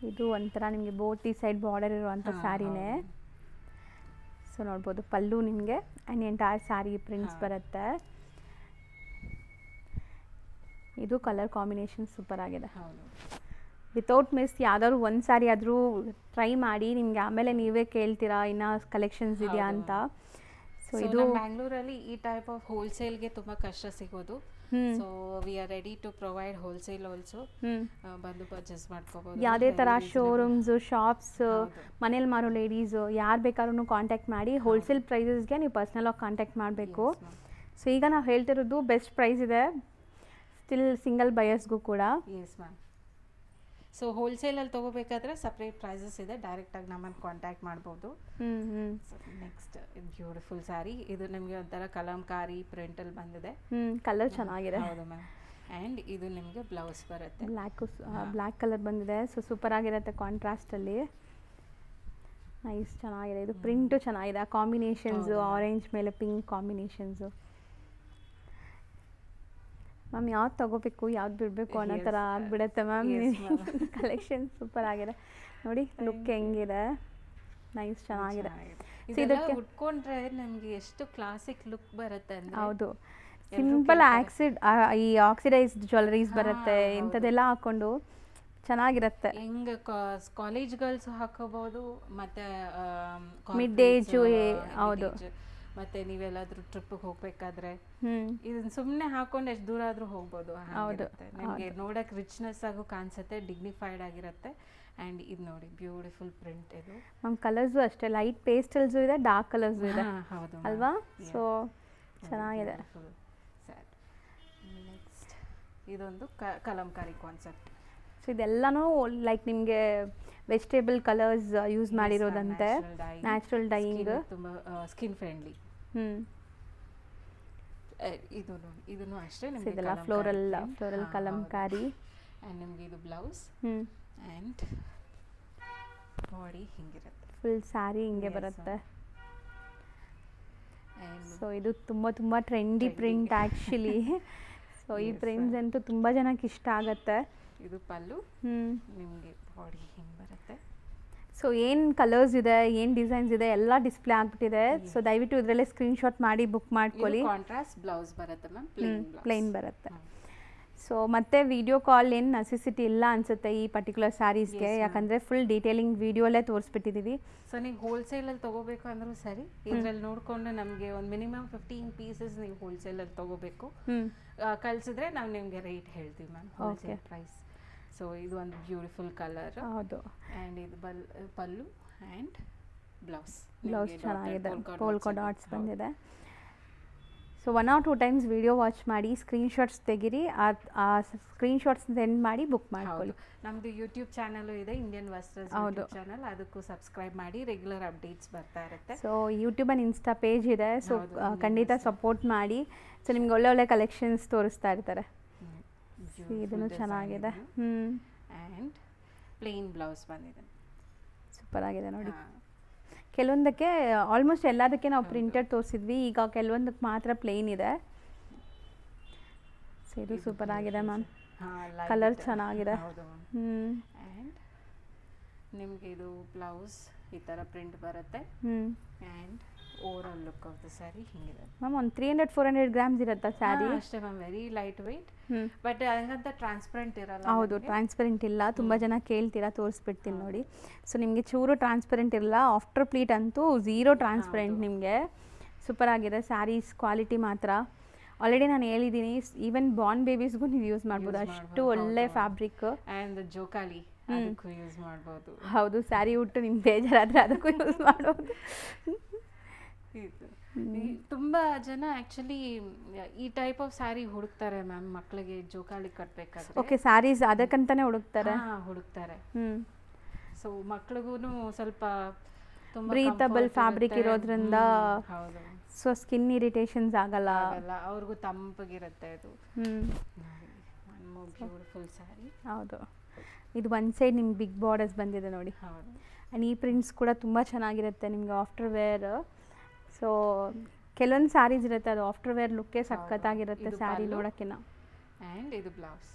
ಇದು ಒಂಥರ ನಿಮಗೆ ಬೋಟಿ ಸೈಡ್ ಬಾರ್ಡರ್ ಇರುವಂಥ ಸ್ಯಾರಿನೇ. ಸೊ ನೋಡ್ಬೋದು ಪಲ್ಲು ನಿಮಗೆ ಆ್ಯಂಡ್ ಎಂಟೈರ್ ಸ್ಯಾರಿ ಪ್ರಿಂಟ್ಸ್ ಬರುತ್ತೆ. ಇದು ಕಲರ್ ಕಾಂಬಿನೇಷನ್ ಸೂಪರ್ ಆಗಿದೆ. ವಿತೌಟ್ ಮಿಸ್ ಯಾವ್ದಾದ್ರು ಒಂದು ಸ್ಯಾರಿ ಆದರೂ ಟ್ರೈ ಮಾಡಿ. ನಿಮಗೆ ಆಮೇಲೆ ನೀವೇ ಕೇಳ್ತೀರಾ ಇನ್ನು ಕಲೆಕ್ಷನ್ಸ್ ಇದೆಯಾ ಅಂತ. ಸೊ ಇದು ಬ್ಯಾಂಗ್ಳೂರಲ್ಲಿ ಈ ಟೈಪ್ ಆಫ್ ಹೋಲ್ಸೇಲ್ಗೆ ತುಂಬ ಕಷ್ಟ ಸಿಗೋದು. So we are ready to provide wholesale also. ಬಂದು ಪರ್ಚೇಸ್ ಮಾಡ್ಕೋಬಹುದು. ಯಾವುದೇ ಥರ ಶೋರೂಮ್ಸು, ಶಾಪ್ಸ್, ಮನೇಲಿ ಮಾರೋ ಲೇಡೀಸು ಯಾರು ಬೇಕಾದ್ರೂ ಕಾಂಟ್ಯಾಕ್ಟ್ ಮಾಡಿ. ಹೋಲ್ಸೇಲ್ ಪ್ರೈಸಸ್ಗೆ ನೀವು ಪರ್ಸ್ನಲಾಗಿ ಕಾಂಟ್ಯಾಕ್ಟ್ ಮಾಡಬೇಕು. ಸೊ ಈಗ ನಾವು ಹೇಳ್ತಿರೋದು ಬೆಸ್ಟ್ ಪ್ರೈಸ್ ಇದೆ ಸ್ಟಿಲ್ ಸಿಂಗಲ್ ಬಯರ್ಸ್ಗೂ ಕೂಡ. Yes ma'am. ಸೊ ಹೋಲ್ಸೇಲಲ್ಲಿ ತೊಗೋಬೇಕಾದ್ರೆ ಸಪ್ರೇಟ್ ಪ್ರೈಸಸ್ ಇದೆ, ಡೈರೆಕ್ಟಾಗಿ ನಮ್ಮನ್ನು ಕಾಂಟ್ಯಾಕ್ಟ್ ಮಾಡ್ಬೋದು. Next beautiful sari. ಇದು ನಿಮಗೆ ಒಂಥರ ಕಲಂಕಾರಿ ಪ್ರಿಂಟಲ್ಲಿ ಬಂದಿದೆ. ಕಲರ್ ಚೆನ್ನಾಗಿದೆ. ಹೌದು ಮ್ಯಾಮ್. ಆ್ಯಂಡ್ ಇದು ನಿಮಗೆ ಬ್ಲೌಸ್ ಬರುತ್ತೆ. ಬ್ಲ್ಯಾಕ್ ಕಲರ್ ಬಂದಿದೆ. ಸೊ ಸೂಪರ್ ಆಗಿರುತ್ತೆ ಕಾಂಟ್ರಾಸ್ಟಲ್ಲಿ. ನೈಸ್, ಚೆನ್ನಾಗಿದೆ. ಇದು ಪ್ರಿಂಟು ಚೆನ್ನಾಗಿದೆ. ಆ ಕಾಂಬಿನೇಷನ್ಸು ಆರೆಂಜ್ ಮೇಲೆ ಪಿಂಕ್ ಕಾಂಬಿನೇಷನ್ಸು. ಮ್ಯಾಮ್ ಯಾವ್ದು ತಗೋಬೇಕು ಯಾವ್ದು ಬಿಡಬೇಕು ಅನ್ನೋ ಥರ ಆಗಿಬಿಡುತ್ತೆ ಮ್ಯಾಮ್. ಕಲೆಕ್ಷನ್ ಸೂಪರ್ ಆಗಿದೆ ನೋಡಿ, ಲುಕ್ ಹೆಂಗಿದೆ. ನೈಸ್, ಚೆನ್ನಾಗಿದೆ. ಇದಕ್ಕೆ ಉಟ್ಕೊಂಡ್ರೆ ನಮಗೆ ಎಷ್ಟು ಕ್ಲಾಸಿಕ್ ಲುಕ್ ಬರುತ್ತೆ ಅಂದ್ರೆ. ಹೌದು, ಸಿಂಪಲ್ ಈ ಆಕ್ಸಿಡೈಸ್ಡ್ ಜ್ಯುವೆಲರೀಸ್ ಬರುತ್ತೆ, ಇಂಥದ್ದೆಲ್ಲ ಹಾಕೊಂಡು ಚೆನ್ನಾಗಿರುತ್ತೆ. ಹೆಂಗೆ ಕಾಲೇಜ್ ಗರ್ಲ್ಸ್ ಹಾಕೋಬಹುದು, ಮತ್ತೆ ಮಿಡ್ ಏಜು. ಹೌದು, ಮತ್ತೆ ನೀವೆಲ್ಲಾದ್ರೂ ಟ್ರಿಪ್ಗೆ ಹೋಗ್ಬೇಕಾದ್ರೆ ಇದನ್ನ ಸುಮ್ಮನೆ ಹಾಕೊಂಡು ಎಷ್ಟು ದೂರ ಆದ್ರೂ ಹೋಗ್ಬೋದು. ನಿಮಗೆ ನೋಡಕ್ ರಿಚ್ನೆಸ್ ಆಗು ಕಾಣಿಸುತ್ತೆ, ಡಿಗ್ನಿಫೈಡ್ ಆಗಿರುತ್ತೆ. ಆ್ಯಂಡ್ ಇದು ನೋಡಿ ಬ್ಯೂಟಿಫುಲ್ ಪ್ರಿಂಟ್ ಇದು. ಮ್ಯಾಮ್ ಕಲರ್ಸು ಅಷ್ಟೇ ಲೈಟ್ ಪೇಸ್ಟಲ್ಸು ಇದೆ, ಡಾರ್ಕ್ ಕಲರ್ಸು ಇದೆ ಹೌದು ಅಲ್ವಾ? ಸೊ ಚೆನ್ನಾಗಿದೆ. ನೆಕ್ಸ್ಟ್ ಇದೊಂದು ಕಲಂಕಾರಿ ಕಾನ್ಸೆಪ್ಟ್. ಸೊ ಇದೆಲ್ಲನೂ ಲೈಕ್ ನಿಮಗೆ ವೆಜಿಟೇಬಲ್ ಕಲರ್ಸ್ ಯೂಸ್ ಮಾಡಿರೋದಂತೆ, ನ್ಯಾಚುರಲ್ ಡೈಯಿಂಗ್, ತುಂಬ ಸ್ಕಿನ್ ಫ್ರೆಂಡ್ಲಿ. ಇದನ್ನು ಅಷ್ಟೇ ನಿಮಗೆ ಇದೆಲ್ಲ ಫ್ಲೋರಲ್ ಕಲಂಕಾರಿ. ಆ್ಯಂಡ್ ನಿಮಗೆ ಇದು ಬ್ಲೌಸ್ ಆ್ಯಂಡ್ ಬಾಡಿ ಹಿಂಗಿರುತ್ತೆ, ಫುಲ್ ಸ್ಯಾರಿ ಹಿಂಗೆ ಬರುತ್ತೆ. ಆ್ಯಂಡ್ ಸೊ ಇದು ತುಂಬ ಟ್ರೆಂಡಿ ಪ್ರಿಂಟ್ ಆ್ಯಕ್ಚುಲಿ. ಸೊ ಈ ಪ್ರಿಂಟ್ಸ್ ಅಂತೂ ತುಂಬ ಜನಕ್ಕೆ ಇಷ್ಟ ಆಗುತ್ತೆ. ಇದು ಪಲ್ಲು, ನಿಮಗೆ ಬಾಡಿ ಹಿಂಗೆ ಬರುತ್ತೆ. ಸೊ ಏನು ಕಲರ್ಸ್ ಇದೆ, ಏನು ಡಿಸೈನ್ಸ್ ಇದೆ ಎಲ್ಲ ಡಿಸ್ಪ್ಲೇ ಆಗಿಬಿಟ್ಟಿದೆ. ಸೊ ದಯವಿಟ್ಟು ಇದರಲ್ಲೇ ಸ್ಕ್ರೀನ್ಶಾಟ್ ಮಾಡಿ ಬುಕ್ ಮಾಡ್ಕೊಳ್ಳಿ. ಕಾಂಟ್ರಾಸ್ಟ್ ಬ್ಲೌಸ್ ಬರುತ್ತೆ ಮ್ಯಾಮ್, ಪ್ಲೇನ್ ಬರುತ್ತೆ. ಸೊ ಮತ್ತೆ ವಿಡಿಯೋ ಕಾಲ್ ಏನು ನೆಸೆಸಿಟಿ ಇಲ್ಲ ಅನಿಸುತ್ತೆ ಈ ಪರ್ಟಿಕ್ಯುಲರ್ ಸ್ಯಾರೀಸ್ಗೆ, ಯಾಕಂದರೆ ಫುಲ್ ಡೀಟೇಲಿಂಗ್ ವಿಡಿಯೋಲ್ಲೇ ತೋರಿಸ್ಬಿಟ್ಟಿದ್ದೀವಿ. ಸೊ ನೀವು ಹೋಲ್ಸೇಲಲ್ಲಿ ತೊಗೋಬೇಕು ಅಂದರೂ ಸರಿ, ಇದರಲ್ಲಿ ನೋಡಿಕೊಂಡು ನಮಗೆ ಒಂದು ಮಿನಿಮಮ್ 15 ಪೀಸಸ್ ನೀವು ಹೋಲ್ಸೇಲಲ್ಲಿ ತೊಗೋಬೇಕು. ಕಳಿಸಿದ್ರೆ ನಾವು ನಿಮಗೆ ರೇಟ್ ಹೇಳ್ತೀವಿ ಮ್ಯಾಮ್, ಹೋಲ್ಸೇಲ್ ಪ್ರೈಸ್. ಸೊ ಇದು ಒಂದು ಬ್ಯೂಟಿಫುಲ್ ಕಲರ್. ಹೌದು. ಆ್ಯಂಡ್ ಇದು ಪಲ್ಲು ಆ್ಯಂಡ್ ಬ್ಲೌಸ್ ಚೆನ್ನಾಗಿದೆ, ಪೋಲ್ಕೋ ಡಾಟ್ಸ್ ಬಂದಿದೆ. So 1 or 2 times video watch ಮಾಡಿ ಸ್ಕ್ರೀನ್ಶಾಟ್ಸ್ ತೆಗೀರಿ, ಆ ಸ್ಕ್ರೀನ್ಶಾಟ್ಸ್ ಸೆಂಡ್ ಮಾಡಿ ಬುಕ್ ಮಾಡ್ಕೊಳ್ಳಿ. ನಮ್ಮದು ಯೂಟ್ಯೂಬ್ ಚಾನಲ್ ಇದೆ, ಇಂಡಿಯನ್ ವಸ್ತ್ರಸ್ ಯೂಟ್ಯೂಬ್ ಚಾನಲ್, ಅದಕ್ಕೂ ಸಬ್ಸ್ಕ್ರೈಬ್ ಮಾಡಿ, ರೆಗ್ಯುಲರ್ ಅಪ್ಡೇಟ್ಸ್ ಬರ್ತಾ ಇರುತ್ತೆ. So YouTube and insta page ಇದೆ, ಸೊ ಖಂಡಿತ ಸಪೋರ್ಟ್ ಮಾಡಿ. ಸೊ ನಿಮ್ಗೆ ಒಳ್ಳೆ ಕಲೆಕ್ಷನ್ಸ್ ತೋರಿಸ್ತಾ ಇರ್ತಾರೆ. ಇದನ್ನು ಚೆನ್ನಾಗಿದೆ. ಆ್ಯಂಡ್ ಪ್ಲೇನ್ ಬ್ಲೌಸ್ ಬಂದಿದೆ, ಸೂಪರ್ ಆಗಿದೆ ನೋಡಿ. ಕೆಲವೊಂದಕ್ಕೆ ಆಲ್ಮೋಸ್ಟ್ ಎಲ್ಲದಕ್ಕೆ ನಾವು ಪ್ರಿಂಟೆಡ್ ತೋರಿಸಿದ್ವಿ, ಈಗ ಕೆಲವೊಂದಕ್ಕೆ ಮಾತ್ರ ಪ್ಲೇನ್ ಇದೆ. ಸೊ ಇದು ಸೂಪರ್ ಆಗಿದೆ ಮ್ಯಾಮ್, ಕಲರ್ ಚೆನ್ನಾಗಿದೆ. ಆ್ಯಂಡ್ ನಿಮಗೆ ಇದು ಬ್ಲೌಸ್ ಈ ಥರ ಪ್ರಿಂಟ್ ಬರುತ್ತೆ. And overall look of the sari ಹಿಂಗಿದೆ ಮ್ಯಾಮ್. ಒಂದು 300-400 ಗ್ರಾಮ್ಸ್ ಇರುತ್ತಾ ಸ್ಯಾರಿ? ಅಷ್ಟೇ ma'am, very light weight. But ಹಂಗಂತ ಟ್ರಾನ್ಸ್ಪರೆಂಟ್ ಇರಲ್ಲ. ಹೌದು, ಟ್ರಾನ್ಸ್ಪರೆಂಟ್ ಇಲ್ಲ. ತುಂಬ ಜನ ಕೇಳ್ತೀರಾ, ತೋರಿಸ್ಬಿಡ್ತೀನಿ ನೋಡಿ. ಸೊ ನಿಮಗೆ ಚೂರು ಟ್ರಾನ್ಸ್ಪರೆಂಟ್ ಇರಲ್ಲ, ಆಫ್ಟರ್ ಪ್ಲೀಟ್ ಅಂತೂ ಝೀರೋ ಟ್ರಾನ್ಸ್ಪರೆಂಟ್ ನಿಮಗೆ. ಸೂಪರ್ ಆಗಿದೆ ಸ್ಯಾರೀಸ್ ಕ್ವಾಲಿಟಿ ಮಾತ್ರ. ಆಲ್ರೆಡಿ ನಾನು ಹೇಳಿದ್ದೀನಿ, ಈವನ್ ಬಾರ್ನ್ ಬೇಬೀಸ್ಗೂ ನೀವು ಯೂಸ್ ಮಾಡ್ಬೋದು, ಅಷ್ಟು ಒಳ್ಳೆ ಫ್ಯಾಬ್ರಿಕ್. ಆ್ಯಂಡ್ ಜೋಕಾಲಿ ಅದಕ್ಕೂ ಯೂಸ್ ಮಾಡ್ಬೋದು. ಹೌದು, ಸ್ಯಾರಿ ಉಟ್ಟು ನಿಮ್ಗೆ ಬೇಜಾರಾದರೆ ಅದಕ್ಕೂ ಯೂಸ್ ಮಾಡ್ಬೋದು. ತುಂಬಾ ಜನ ಆಕ್ಚುಲಿ ಈ ಟೈಪ್ ಆಫ್ ಸ್ಯಾರಿ ಹುಡುಕ್ತಾರೆ ಮ್ಯಾಮ್, ಮಕ್ಕಳಿಗೆ ಜೋಕಾಲಿ ಕಟ್ಟಬೇಕಾದ್ರೆ. ಓಕೆ, ಸ್ಯಾರೀಸ್ ಅದಕ್ಕಂತಾನೆ ಹುಡುಕ್ತಾರೆ. ಸೊ ಮಕ್ಳಿಗೂ ಸ್ವಲ್ಪ ಬ್ರೀತಬಲ್ ಫ್ಯಾಬ್ರಿಕ್ ಇರೋದ್ರಿಂದ ಹೌದು, ಸೊ ಸ್ಕಿನ್ ಇರಿಟೇಷನ್ಸ್ ಆಗಲ್ಲ, ಅವ್ರಿಗೂ ತಂಪಗಿರುತ್ತೆ. ಇದು ಬ್ಯೂಟಿಫುಲ್ ಸ್ಯಾರಿ. ಹೌದು, ಇದು ಒನ್ ಸೈಡ್ ನಿಮ್ಗೆ ಬಿಗ್ ಬಾರ್ಡರ್ಸ್ ಬಂದಿದೆ ನೋಡಿ. ಹೌದು. ಆ್ಯಂಡ್ ಈ ಪ್ರಿಂಟ್ಸ್ ಕೂಡ ತುಂಬ ಚೆನ್ನಾಗಿರುತ್ತೆ ನಿಮಗೆ ಆಫ್ಟರ್ ವೇರ್. ಸೊ ಕೆಲವೊಂದು ಸ್ಯಾರೀಸ್ ಇರುತ್ತೆ, ಅದು ಆಫ್ಟರ್ ವೇರ್ ಲುಕ್ಕೇ ಸಖತ್ತಾಗಿರುತ್ತೆ ಸ್ಯಾರಿ ನೋಡೋಕ್ಕಿಂತ. ಆ್ಯಂಡ್ ಇದು ಬ್ಲೌಸ್.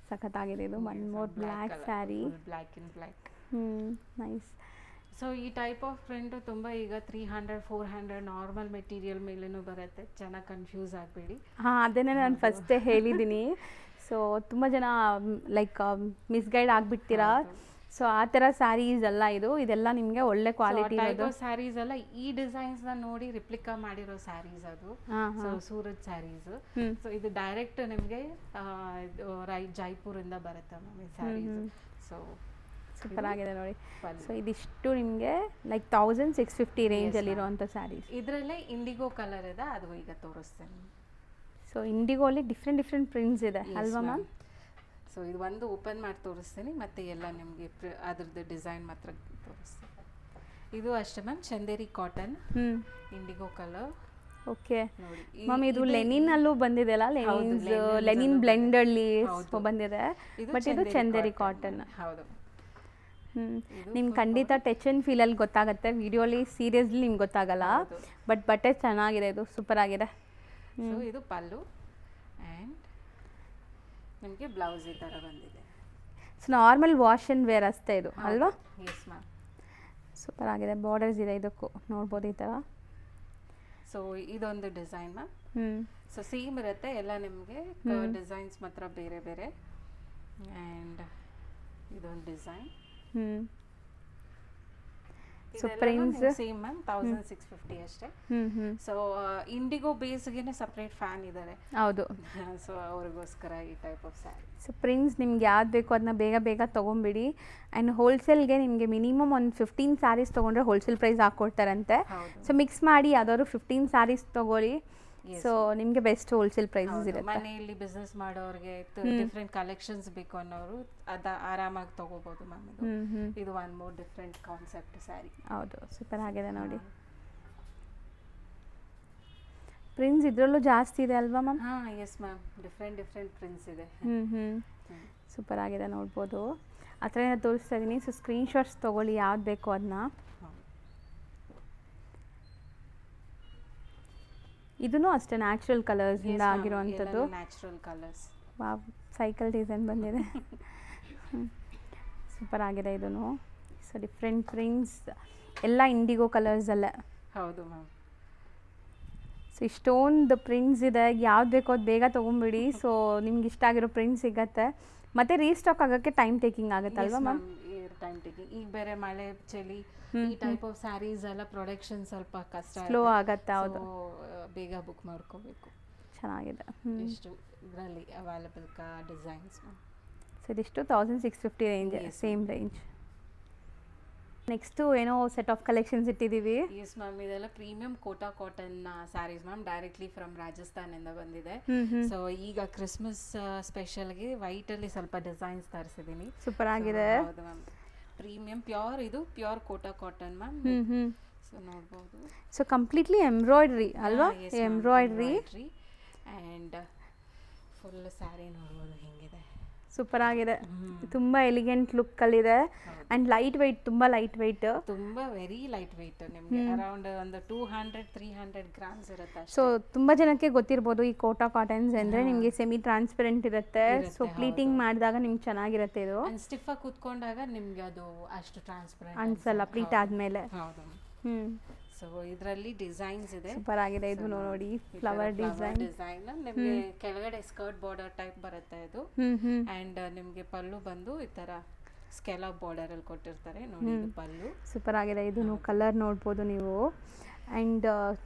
ಸಖತ್ತಾಗಿದೆ ಇದು. One more black sari, black ಇನ್ ಬ್ಲ್ಯಾಕ್. ನೈಸ್. ಸೊ ಈ ಟೈಪ್ ಆಫ್ ಪ್ರಿಂಟು ತುಂಬ ಈಗ 300-400 ನಾರ್ಮಲ್ ಮೆಟೀರಿಯಲ್ ಮೇಲೇನೂ ಬರುತ್ತೆ, ಚೆನ್ನಾಗಿ ಕನ್ಫ್ಯೂಸ್ ಆಗಬೇಡಿ. ಹಾಂ, ಅದನ್ನೇ ನಾನು ಫಸ್ಟೇ ಹೇಳಿದ್ದೀನಿ. ಸೊ ತುಂಬ ಜನ ಲೈಕ್ ಮಿಸ್ಗೈಡ್ ಆಗಿಬಿಡ್ತೀರಾ. ಸೊ ಆ ಥರ ಸ್ಯಾರೀಸ್ ಅಲ್ಲ ಇದು, ಇದೆಲ್ಲ ನಿಮಗೆ ಒಳ್ಳೆ ಕ್ವಾಲಿಟಿ ಇರೋದು ಸ್ಯಾರೀಸ್ ಅಲ್ಲ. ಈ ಡಿಸೈನ್ಸ್ನ ನೋಡಿ ರಿಪ್ಲಿಕಾ ಮಾಡಿರೋ ಸ್ಯಾರೀಸ್ ಅದು. ಸೊ ಸೂರತ್ ಸ್ಯಾರೀಸ್. ಸೊ ಇದು ಡೈರೆಕ್ಟ್ ನಿಮಗೆ ಜೈಪುರಿಂದ ಬರುತ್ತೆ ಮ್ಯಾಮ್ ಈ ಸ್ಯಾರೀಸ್. ಸೊ ಸೂಪರ್ ಆಗಿದೆ ನೋಡಿ. ಸೊ ಇದಿಷ್ಟು ನಿಮಗೆ ಲೈಕ್ 1650 ರೇಂಜಲ್ಲಿರುವಂಥ ಸ್ಯಾರೀಸ್. ಇದರಲ್ಲೇ ಇಂಡಿಗೋ ಕಲರ್ ಇದೆ, ಅದು ಈಗ ತೋರಿಸ್ತೇನೆ. ಸೊ ಇಂಡಿಗೋಲಿ ಡಿಫ್ರೆಂಟ್ ಪ್ರಿಂಟ್ಸ್ ಇದೆ ಅಲ್ವಾ ಮ್ಯಾಮ್? ಸೊ ಇದು ಒಂದು ಓಪನ್ ಮಾಡಿ ತೋರಿಸ್ತೀನಿ, ಮತ್ತು ಎಲ್ಲ ನಿಮಗೆ ಅದ್ರದ್ದು ಡಿಸೈನ್ ಮಾತ್ರ ತೋರಿಸ್ತೀನಿ. ಇದು ಅಷ್ಟೇ ma'am, Chanderi cotton, IndiGo colour. Okay ma'am, ಇದು ಲೆನಿನ್ ಅಲ್ಲೂ ಬಂದಿದೆ ಅಲ್ಲ, ಲೆನಿನ್ ಬ್ಲೆಂಡಲ್ಲಿ ಬಂದಿದೆ. ಬಟ್ ಇದು ಚಂದೇರಿ ಕಾಟನ್. ಹೌದು. ನಿಮ್ಗೆ ಖಂಡಿತ ಟಚ್ ಆ್ಯಂಡ್ ಫೀಲಲ್ಲಿ ಗೊತ್ತಾಗುತ್ತೆ, ವಿಡಿಯೋಲಿ ಸೀರಿಯಸ್ಲಿ ನಿಮ್ಗೆ ಗೊತ್ತಾಗಲ್ಲ. ಬಟ್ ಬಟ್ಟೆ ಚೆನ್ನಾಗಿದೆ, ಇದು ಸೂಪರ್ ಆಗಿದೆ. ಸೊ ಇದು ಪಲ್ಲು ಆ್ಯಂಡ್ ನಿಮಗೆ ಬ್ಲೌಸ್ ಈ ಥರ ಬಂದಿದೆ. So normal wash and wear ಅಷ್ಟೇ ಇದು ಅಲ್ವಾ? Yes ma'am. ಸೂಪರ್ ಆಗಿದೆ, ಬಾರ್ಡರ್ಸ್ ಇದೆ, ಇದಕ್ಕೂ ನೋಡ್ಬೋದು ಈ ಥರ. ಸೊ ಇದೊಂದು ಡಿಸೈನ್ ಮ್ಯಾಮ್. ಸೊ ಸೇಮ್ ಇರುತ್ತೆ ಎಲ್ಲ ನಿಮಗೆ, ಡಿಸೈನ್ಸ್ ಮಾತ್ರ ಬೇರೆ ಬೇರೆ. ಆ್ಯಂಡ್ ಇದೊಂದು design. So prince same ma'am 1650 ಅಷ್ಟೇ. ಸೊ ಇಂಡಿಗೋ ಬೇಸ್ಗೆ ಸಪ್ರೇಟ್ ಫ್ಯಾನ್ ಇದ್ದಾರೆ. ಹೌದು. ಸೊ ಅವ್ರಿಗೋಸ್ಕರ ಈ type of sari. So prince ನಿಮ್ಗೆ ಯಾವ್ದು ಬೇಕೋ ಅದನ್ನ ಬೇಗ ಬೇಗ ತೊಗೊಂಬಿಡಿ. ಆ್ಯಂಡ್ ಹೋಲ್ಸೇಲ್ಗೆ ನಿಮಗೆ ಮಿನಿಮಮ್ ಒಂದು 15 ಸ್ಯಾರೀಸ್ ತೊಗೊಂಡ್ರೆ ಹೋಲ್ಸೇಲ್ ಪ್ರೈಸ್ ಹಾಕ್ಕೊಡ್ತಾರಂತೆ. ಸೊ ಮಿಕ್ಸ್ ಮಾಡಿ ಯಾವ್ದಾದ್ರು 15 ಸ್ಯಾರೀಸ್ ತೊಗೊಳ್ಳಿ. ಸೊ ನಿಮಗೆ ಬೆಸ್ಟ್ ಹೋಲ್ಸೇಲ್ ಪ್ರೈಸಸ್ ಇರುತ್ತೆ. ಮನೆಯಲ್ಲಿ ಬಿಸ್ನೆಸ್ ಮಾಡೋರಿಗೆ ಡಿಫ್ರೆಂಟ್ ಕಲೆಕ್ಷನ್ಸ್ ಬೇಕು ಅನ್ನೋರು ಆರಾಮಾಗಿ ತಗೋಬಹುದು ಮ್ಯಾಮ್. ಇದು one more different concept sari. ಹೌದು, ಸೂಪರ್ ಆಗಿದೆ ನೋಡಿ. ಪ್ರಿನ್ಸ್ ಇದರಲ್ಲೂ ಜಾಸ್ತಿ ಇದೆ ಅಲ್ವಾ ಮ್ಯಾಮ್? ಹಾಂ ಎಸ್ ಮ್ಯಾಮ್, ಡಿಫ್ರೆಂಟ್ ಪ್ರಿನ್ಸ್ ಇದೆ. ಸೂಪರ್ ಆಗಿದೆ ನೋಡ್ಬೋದು. ಆ ಥರ ತೋರಿಸ್ತಾ ಇದ್ದೀನಿ. ಸೊ ಸ್ಕ್ರೀನ್ಶಾಟ್ಸ್ ತೊಗೊಳ್ಳಿ ಯಾವ್ದು ಬೇಕೋ ಅದನ್ನ. ಇದೂ ಅಷ್ಟೇ ನ್ಯಾಚುರಲ್ ಕಲರ್ಸಿಂದ ಆಗಿರುವಂಥದ್ದು. Natural colours. Wow, cycle design ಬಂದಿದೆ. ಸೂಪರ್ ಆಗಿದೆ ಇದೂ. ಸೊ ಡಿಫ್ರೆಂಟ್ ಪ್ರಿಂಟ್ಸ್ ಎಲ್ಲ ಇಂಡಿಗೋ ಕಲರ್ಸಲ್ಲೇ. ಹೌದು ಮ್ಯಾಮ್. ಸೊ ಇಷ್ಟೊಂದು ಪ್ರಿಂಟ್ಸ್ ಇದೆ, ಯಾವ್ದು ಬೇಕೋ ಅದು ಬೇಗ ತೊಗೊಂಬಿಡಿ. ಸೊ ನಿಮ್ಗೆ ಇಷ್ಟ ಆಗಿರೋ ಪ್ರಿಂಟ್ ಸಿಗತ್ತೆ. ಮತ್ತು ರೀಸ್ಟಾಕ್ ಆಗೋಕ್ಕೆ ಟೈಮ್ ಟೇಕಿಂಗ್ ಆಗುತ್ತಲ್ವಾ ಮ್ಯಾಮ್? Time taking. ಈಗ ಬೇರೆ ಮಳೆ ಚಳಿ ಈ ಟೈಪ್ ಆಫ್ ಸ್ಯಾರೀಸ್ ಎಲ್ಲ ಪ್ರೊಡಕ್ಷನ್ ಸ್ವಲ್ಪ ಕಷ್ಟ, ಸ್ಲೋ ಆಗುತ್ತೆ. ಹೌದು, ಬೇಗ ಬುಕ್ ಮಾಡ್ಕೋಬೇಕು. ಚೆನ್ನಾಗಿದೆ. ಎಷ್ಟು ಇದರಲ್ಲಿ ಅವೈಲಬಲ್ ಡಿಸೈನ್ಸ್ ಮ್ಯಾಮ್? ಸೊ ಇದಿಷ್ಟು 1650 ರೇಂಜ್, ಸೇಮ್ ರೇಂಜ್. ನೆಕ್ಸ್ಟು ಏನೋ ಸೆಟ್ ಆಫ್ ಕಲೆಕ್ಷನ್ಸ್ ಇಟ್ಟಿದ್ದೀವಿ. ಎಸ್ ಮ್ಯಾಮ್, ಇದೆಲ್ಲ premium Kota cotton saris ma'am, directly from ರಾಜಸ್ಥಾನಿಂದ ಬಂದಿದೆ. ಸೊ ಈಗ ಕ್ರಿಸ್ಮಸ್ ಸ್ಪೆಷಲ್ಗೆ ವೈಟಲ್ಲಿ ಸ್ವಲ್ಪ ಡಿಸೈನ್ಸ್ ತರಿಸಿದ್ದೀನಿ. ಸೂಪರ್ ಆಗಿದೆ. ಹೌದು ಮ್ಯಾಮ್, ಪ್ರೀಮಿಯಂ ಇದು pure Kota cotton ma'am. So ನೋಡ್ಬೋದು. ಸೊ ಕಂಪ್ಲೀಟ್ಲಿ ಎಂಬ್ರಾಯ್ಡ್ರಿ ಅಲ್ವಾ? ಎಂಬ್ರಾಯ್ಡ್ರಿ ಆ್ಯಂಡ್ ಫುಲ್ ಸ್ಯಾರಿ ನೋಡ್ಬೋದು ಹೆಂಗಿದೆ. ಸೂಪರ್ ಆಗಿದೆ. ತುಂಬ ಎಲಿಗೆಂಟ್ ಲುಕ್ಕಲ್ಲಿದೆ. ಆ್ಯಂಡ್ ಲೈಟ್ ವೆಯ್ಟ್, ತುಂಬ ಲೈಟ್ ವೆಯ್ಟ್. ತುಂಬ ವೆರಿ ಲೈಟ್ ವೆಯ್ಟ್. ನಿಮಗೆ ಅರೌಂಡ್ ಒಂದು 200-300 ಗ್ರಾಮ್ಸ್ ಇರುತ್ತೆ. ಸೊ ತುಂಬ ಜನಕ್ಕೆ ಗೊತ್ತಿರ್ಬೋದು ಈ ಕೋಟಾ ಕಾಟನ್ಸ್ ಅಂದರೆ ನಿಮಗೆ ಸೆಮಿ ಟ್ರಾನ್ಸ್ಪರೆಂಟ್ ಇರುತ್ತೆ. ಸೊ ಪ್ಲೀಟಿಂಗ್ ಮಾಡಿದಾಗ ನಿಮ್ಗೆ ಚೆನ್ನಾಗಿರುತ್ತೆ ಇದು. ಸ್ಟಿಫ್ ಆಗಿ ಕೂತ್ಕೊಂಡಾಗ ನಿಮಗೆ ಅದು ಅಷ್ಟು ಟ್ರಾನ್ಸ್ಪರೆಂಟ್ ಅನ್ಸಲ್ಲ ಪ್ಲೀಟ್ ಆದಮೇಲೆ. ಹೌದು. ಸೊ ಇದರಲ್ಲಿ ಡಿಸೈನ್ಸ್ ಇದೆ. ಸೂಪರ್ ಆಗಿದೆ ಇದು ನೋಡಿ. Flower design. ನಿಮಗೆ ಕೆಳಗಡೆ ಸ್ಕರ್ಟ್ ಬಾರ್ಡರ್ ಟೈಪ್ ಬರುತ್ತೆ ಇದು. ಅಂಡ್ ನಿಮಗೆ ಪಲ್ಲು ಬಂದು ಈ ತರ ಸ್ಕೆಲಪ್ ಬಾರ್ಡರ್ ಅಲ್ಲಿ ಕೊಟ್ಟಿರ್ತಾರೆ ನೋಡಿ. ಇದು ಪಲ್ಲು. ಸೂಪರ್ ಆಗಿದೆ ಇದನ್ನು. ಕಲರ್ ನೋಡ್ಬೋದು ನೀವು. ಆ್ಯಂಡ್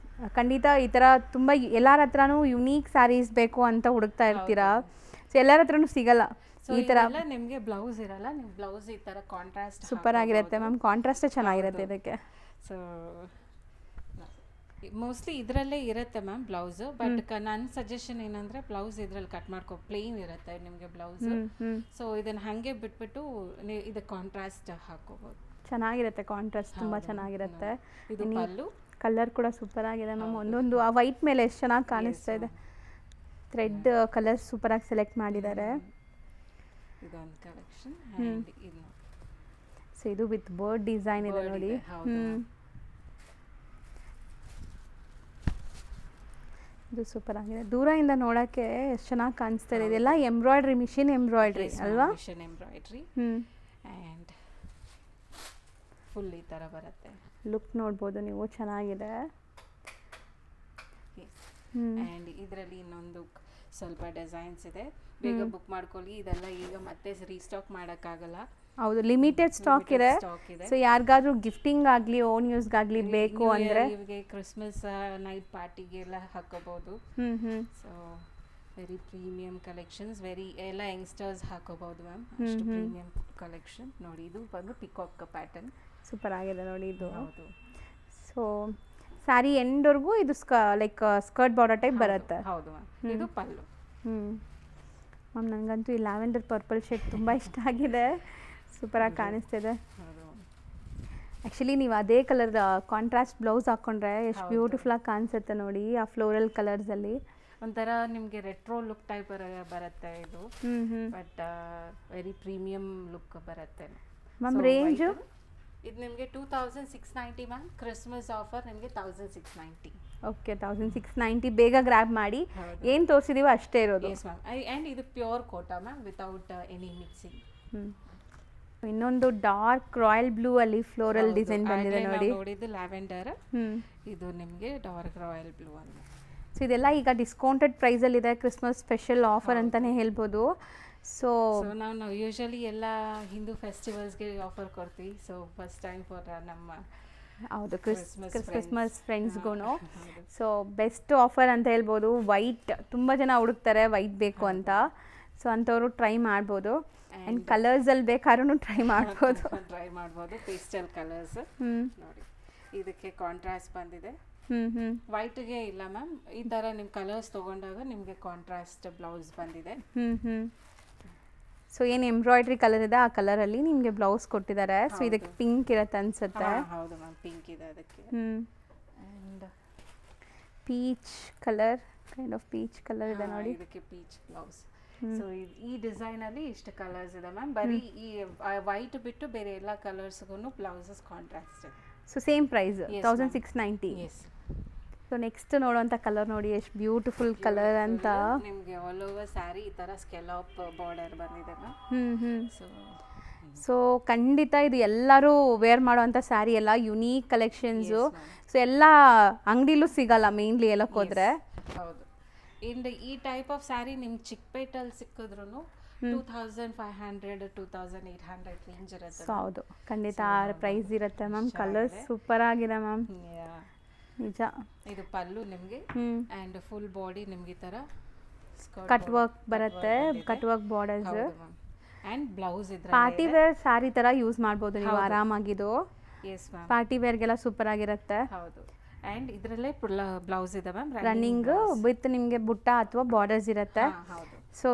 ಖಂಡಿತ ಈ ಥರ ತುಂಬ ಎಲ್ಲರ ಹತ್ರನೂ ಯುನೀಕ್ ಸ್ಯಾರೀಸ್ ಬೇಕು ಅಂತ ಹುಡುಕ್ತಾ ಇರ್ತೀರಾ. ಸೊ ಎಲ್ಲರ ಹತ್ರನೂ ಸಿಗಲ್ಲ ಈ ಥರ. ನಿಮಗೆ ಬ್ಲೌಸ್ ಇರಲ್ಲ, ನೀವು ಬ್ಲೌಸ್ ಈ ಥರ ಕಾಂಟ್ರಾಸ್ಟ್ ಸೂಪರ್ ಆಗಿರುತ್ತೆ ಮ್ಯಾಮ್. ಕಾಂಟ್ರಾಸ್ಟೇ ಚೆನ್ನಾಗಿರುತ್ತೆ ಇದಕ್ಕೆ. ಸೊ ಮೋಸ್ಟ್ಲಿ ಇದರಲ್ಲೇ ಇರುತ್ತೆ ಮ್ಯಾಮ್ ಬ್ಲೌಸ್. ಬಟ್ ನನ್ನ ಸಜೆಷನ್ ಏನಂದ್ರೆ ಬ್ಲೌಸ್ ಇದ್ರಲ್ಲಿ ಕಟ್ ಮಾಡ್ಕೊ, ಪ್ಲೇನ್ ಇರುತ್ತೆ ನಿಮಗೆ ಬ್ಲೌಸ್. ಸೊ ಇದನ್ನ ಹಾಗೆ ಬಿಟ್ಬಿಟ್ಟು ಇದು ಕಾಂಟ್ರಾಸ್ಟ್ ಹಾಕೋಬಹುದು. ಚೆನ್ನಾಗಿರುತ್ತೆ ಕಾಂಟ್ರಾಸ್ಟ್, ತುಂಬಾ ಚೆನ್ನಾಗಿರುತ್ತೆ. ಇದು ಪಲ್ಲು. ಕಲರ್ ಕೂಡ ಸೂಪರ್ ಆಗಿದೆ ಮ್ಯಾಮ್. ಒಂದೊಂದು ಆ ವೈಟ್ ಮೇಲೆ ಎಷ್ಟು ಚೆನ್ನಾಗಿ ಕಾಣಿಸ್ತಾ ಇದೆ. ಥ್ರೆಡ್ ಕಲರ್ ಸೂಪರ್ ಆಗಿ ಸೆಲೆಕ್ಟ್ ಮಾಡಿದ್ದಾರೆ. ಇದೊಂದು ಕಲೆಕ್ಷನ್. ಆ್ಯಂಡ್ ಇದು ಸೊ ಇದು ವಿತ್ ಬರ್ಡ್ ಡಿಸೈನ್ ಇದೆ ನೋಡಿ. ಇದು ಸೂಪರ್ ಆಗಿದೆ. ದೂರದಿಂದ ನೋಡೋಕ್ಕೆ ಎಷ್ಟು ಚೆನ್ನಾಗಿ ಕಾಣಿಸ್ತಾ ಇದೆ. ಇದೆಲ್ಲ ಎಂಬ್ರಾಯ್ಡ್ರಿ, ಮಿಷಿನ್ ಎಂಬ್ರಾಯ್ಡ್ರಿ ಅಲ್ವಾ? Machine embroidery. ಆ್ಯಂಡ್ ಫುಲ್ ಈ ಥರ ಬರುತ್ತೆ. ಲುಕ್ ನೋಡ್ಬೋದು ನೀವು, ಚೆನ್ನಾಗಿದೆ. ಆ್ಯಂಡ್ ಇದರಲ್ಲಿ ಇನ್ನೊಂದು ಸ್ವಲ್ಪ ಡಿಸೈನ್ಸ್ ಇದೆ. ಬೇಗ ಬುಕ್ ಮಾಡ್ಕೊಳ್ಳಿ. ಇದೆಲ್ಲ ಈಗ ಮತ್ತೆ ರೀಸ್ಟಾಕ್ ಮಾಡೋಕ್ಕಾಗಲ್ಲ. ಹೌದು, ಲಿಮಿಟೆಡ್ ಸ್ಟಾಕ್ ಇದೆ. ಸೊ ಯಾರಿಗಾದ್ರೂ ಗಿಫ್ಟಿಂಗ್ ಆಗಲಿ ಓನ್ ಯೂಸ್ಗಾಗಲಿ ಬೇಕು ಅಂದರೆ ಇವಾಗ ಕ್ರಿಸ್ಮಸ್ ನೈಟ್ ಪಾರ್ಟಿಗೆಲ್ಲ ಹಾಕೋಬಹುದು. ಸೊ ವೆರಿ ಪ್ರೀಮಿಯಂ ಕಲೆಕ್ಷನ್ಸ್, ಎಲ್ಲ ಯಂಗ್ಸ್ಟರ್ಸ್ ಹಾಕೋಬಹುದು ಮ್ಯಾಮ್. ಅಷ್ಟು ಪ್ರೀಮಿಯಂ ಕಲೆಕ್ಷನ್ ನೋಡಿ. ಇದು ಬಂದು ಪಿಕಾಕ್ ಪ್ಯಾಟರ್ನ್. ಸೂಪರ್ ಆಗಿದೆ ನೋಡಿ ಇದು. ಹೌದು. ಸೊ ಸ್ಯಾರಿ ಎಂಡ್ವರೆಗೂ ಇದು ಲೈಕ್ ಸ್ಕರ್ಟ್ ಬಾರ್ಡರ್ ಟೈಪ್ ಬರುತ್ತೆ. ಹೌದು ಮ್ಯಾಮ್. ಇದು ಪಲ್ಲು. ಮ್ಯಾಮ್ ನನಗಂತೂ ಈ ಲ್ಯಾವೆಂಡರ್ ಪರ್ಪಲ್ ಶೇಡ್ ತುಂಬ ಇಷ್ಟ ಆಗಿದೆ. ಸೂಪರಾಗಿ ಕಾಣಿಸ್ತಿದೆ. ಆ್ಯಕ್ಚುಲಿ ನೀವು ಅದೇ ಕಲರ್ ಕಾಂಟ್ರಾಸ್ಟ್ ಬ್ಲೌಸ್ ಹಾಕ್ಕೊಂಡ್ರೆ ಎಷ್ಟು ಬ್ಯೂಟಿಫುಲ್ಲಾಗಿ ಕಾಣಿಸುತ್ತೆ ನೋಡಿ. ಆ ಫ್ಲೋರಲ್ ಕಲರ್ಸಲ್ಲಿ ಒಂಥರ ನಿಮಗೆ ರೆಟ್ರೋ ಲುಕ್ ಟೈಪ್ ಬರುತ್ತೆ ಇದು. ಬಟ್ ವೆರಿ ಪ್ರೀಮಿಯಂ ಲುಕ್ ಬರುತ್ತೆ ಮ್ಯಾಮ್. ರೇಂಜು ಇದು ನಿಮಗೆ 2690 ಮ್ಯಾಮ್. ಕ್ರಿಸ್ಮಸ್ ಆಫರ್ ನಿಮಗೆ 1690. ಓಕೆ, 1690. ಬೇಗ ಗ್ರ್ಯಾಬ್ ಮಾಡಿ. ಏನು ತೋರಿಸಿದೀವೋ ಅಷ್ಟೇ ಇರೋದು. Yes ma'am. ಆ್ಯಂಡ್ ಇದು pure Kota ma'am, without any mixing. ಇನ್ನೊಂದು ಡಾರ್ಕ್ ರಾಯಲ್ ಬ್ಲೂ ಅಲ್ಲಿ ಫ್ಲೋರಲ್ ಡಿಸೈನ್ ಬಂದಿದೆ ನೋಡಿ. ನೋಡಿದ್ದು ಲ್ಯಾವೆಂಡರ್. ಇದು ನಿಮಗೆ ಡಾರ್ಕ್ ರಾಯಲ್ ಬ್ಲೂ ಅಲ್ಲಿ. ಸೊ ಇದೆಲ್ಲ ಈಗ ಡಿಸ್ಕೌಂಟೆಡ್ ಪ್ರೈಸಲ್ಲಿ ಇದೆ. ಕ್ರಿಸ್ಮಸ್ ಸ್ಪೆಷಲ್ ಆಫರ್ ಅಂತಾನೆ ಹೇಳ್ಬೋದು. ಸೊ ನಾವು ಯೂಶಲಿ ಎಲ್ಲ ಹಿಂದೂ ಫೆಸ್ಟಿವಲ್ಸ್ಗೆ ಆಫರ್ ಕೊಡ್ತೀವಿ. ಸೊ ಫಸ್ಟ್ ಟೈಮ್ ಫಾರ್ ನಮ್ಮ ಹೌದು, Christmas ಕ್ರಿಸ್ಮಸ್ ಫ್ರೆಂಡ್ಸ್ಗೂ. ಹೌದು. ಸೊ ಬೆಸ್ಟ್ ಆಫರ್ ಅಂತ ಹೇಳ್ಬೋದು. ವೈಟ್ ತುಂಬ ಜನ ಹುಡುಕ್ತಾರೆ ವೈಟ್ ಬೇಕು ಅಂತ, ಸೊ ಅಂಥವ್ರು ಟ್ರೈ ಮಾಡ್ಬೋದು. ಆ್ಯಂಡ್ ಕಲರ್ಸಲ್ಲಿ ಬೇಕಾದ್ರೂ ಟ್ರೈ ಮಾಡ್ಬೋದು. ಟ್ರೈ ಮಾಡ್ಬೋದು. ಪೇಸ್ಟಲ್ ಕಲರ್ಸ್ ಹ್ಞೂ ನೋಡಿ, ಇದಕ್ಕೆ ಕಾಂಟ್ರಾಸ್ಟ್ ಬಂದಿದೆ. ಹ್ಞೂ ವೈಟ್ಗೆ ಇಲ್ಲ ಮ್ಯಾಮ್, ಈ ಥರ ನಿಮ್ಮ ಕಲರ್ಸ್ ತೊಗೊಂಡಾಗ ನಿಮಗೆ ಕಾಂಟ್ರಾಸ್ಟ್ ಬ್ಲೌಸ್ ಬಂದಿದೆ. ಹ್ಞೂ ಸೊ ಏನು ಎಂಬ್ರಾಯ್ಡ್ರಿ ಕಲರ್ ಇದೆ ಆ ಕಲರಲ್ಲಿ ನಿಮಗೆ ಬ್ಲೌಸ್ ಕೊಟ್ಟಿದ್ದಾರೆ. ಸೊ ಇದಕ್ಕೆ ಪಿಂಕ್ ಇರುತ್ತೆ ಅನ್ಸುತ್ತೆ. ಹೌದು ಮ್ಯಾಮ್, ಪಿಂಕ್ ಇದೆ ಅದಕ್ಕೆ. And peach colour, kind of peach colour ಇದೆ ನೋಡಿ. ಇದಕ್ಕೆ ಪೀಚ್ ಬ್ಲೌಸ್. ಸೊ ಈ ಡಿಸೈನ್ ಅಲ್ಲಿ ಇಷ್ಟು ಕಲರ್ಸ್ ಇದೆ ಮ್ಯಾಮ್. ಬರೀ ಈ ವೈಟ್ ಬಿಟ್ಟು ಬೇರೆ ಎಲ್ಲ ಕಲರ್ಸ್ಗೂ ಬ್ಲೌಸಸ್ ಕಾಂಟ್ರಾಸ್ಟ್ ಇದೆ. So same price 1690. Yes. So next ನೋಡುವಂಥ ಕಲರ್ ನೋಡಿ, ಎಷ್ಟು ಬ್ಯೂಟಿಫುಲ್ ಕಲರ್ ಅಂತ. ನಿಮಗೆ ಆಲ್ ಓವರ್ ಸ್ಯಾರಿ ಈ ಥರ ಸ್ಕೆಲಾಪ್ ಬಾರ್ಡರ್ ಬಂದಿದೆ ಮ್ಯಾಮ್. ಸೊ ಖಂಡಿತ ಇದು ಎಲ್ಲರೂ ವೇರ್ ಮಾಡುವಂಥ ಸ್ಯಾರಿ ಎಲ್ಲ ಯುನೀಕ್ ಕಲೆಕ್ಷನ್ಸು. ಸೊ ಎಲ್ಲ ಅಂಗಡಿಲೂ ಸಿಗಲ್ಲ ಮೇನ್ಲಿ ಹೇಳಕ್ಕೆ ಹೋದರೆ. ಹೌದು. ಈ ಟೈಪ್ ಆಫ್ ಸ್ಯಾರಿ ನಿಮ್ಗೆ ಚಿಕ್ಕಪೇಟಲ್ಲಿ ಸಿಕ್ಕಿದ್ರು 2500 2800 ರೇಂಜ್ ಇರುತ್ತೆ. ಸೊ ಹೌದು, ಖಂಡಿತ ಪ್ರೈಸ್ ಇರುತ್ತೆ ಮ್ಯಾಮ್. ಕಲರ್ಸ್ ಸೂಪರ್ ಆಗಿದೆ ಮ್ಯಾಮ್, ನಿಜ. ಇದು ಪಲ್ಲು ನಿಮಗೆ. ಆ್ಯಂಡ್ ಫುಲ್ ಬಾಡಿ ನಿಮ್ಗೆ ಈ ಥರ ಕಟ್ ವರ್ಕ್ ಬರುತ್ತೆ, cut work borders. And blouse ಇದ್ರೆ ಪಾರ್ಟಿ ವೇರ್ ಸ್ಯಾರಿ ಥರ ಯೂಸ್ ಮಾಡ್ಬೋದು ನೀವು ಆರಾಮಾಗಿದು. ಎಸ್ ಮ್ಯಾಮ್, ಪಾರ್ಟಿ ವೇರ್ಗೆಲ್ಲ ಸೂಪರ್ ಆಗಿರುತ್ತೆ. ಹೌದು. ಆ್ಯಂಡ್ ಇದರಲ್ಲೇ ಬ್ಲೌಸ್ ಇದೆ ಮ್ಯಾಮ್, ರನ್ನಿಂಗ್ ವಿತ್ ನಿಮಗೆ ಬುಟ್ಟ ಅಥವಾ ಬಾರ್ಡರ್ಸ್ ಇರುತ್ತೆ. ಹೌದು. ಸೊ